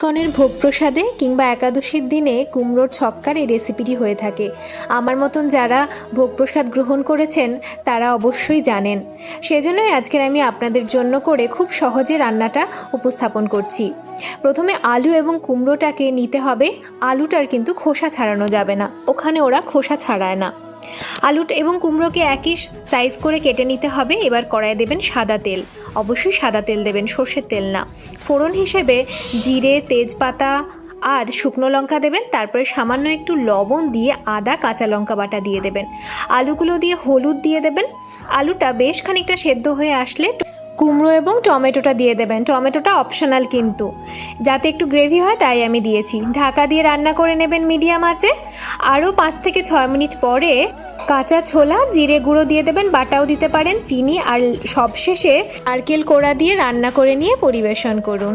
ইস্কনের ভোগ প্রসাদে কিংবা একাদশীর দিনে কুমড়োর ছক্কার এই রেসিপিটি হয়ে থাকে। আমার মতন যারা ভোগ প্রসাদ গ্রহণ করেছেন তারা অবশ্যই জানেন। সেজন্যই আজকের আমি আপনাদের জন্য করে খুব সহজে রান্নাটা উপস্থাপন করছি। প্রথমে আলু এবং কুমড়োটাকে নিতে হবে। আলুটার কিন্তু খোসা ছাড়ানো যাবে না, ওখানে ওরা খোসা ছাড়ায় না। আলু এবং কুমড়োকে একই সাইজ করে কেটে নিতে হবে। এবার কড়াইয়ে দেবেন সাদা তেল, অবশ্যই সাদা তেল দেবেন, সর্ষের তেল না। ফোড়ন হিসেবে জিরে, তেজপাতা আর শুকনো লঙ্কা দেবেন। তারপরে সামান্য একটু লবণ দিয়ে আদা কাঁচা লঙ্কা বাটা দিয়ে দেবেন। আলুগুলো দিয়ে হলুদ দিয়ে দেবেন। আলুটা বেশ খানিকটা সেদ্ধ হয়ে আসলে কুমড়ো এবং টমেটোটা দিয়ে দেবেন। টমেটোটা অপশনাল কিন্তু, যাতে একটু গ্রেভি হয় তাই আমি দিয়েছি। ঢাকা দিয়ে রান্না করে নেবেন মিডিয়াম আঁচে। আরও 5 থেকে 6 মিনিট পরে কাঁচা ছোলা, জিরে গুঁড়ো দিয়ে দেবেন, বাটাও দিতে পারেন, চিনি আর সবশেষে নারকেল কোড়া দিয়ে রান্না করে নিয়ে পরিবেশন করুন।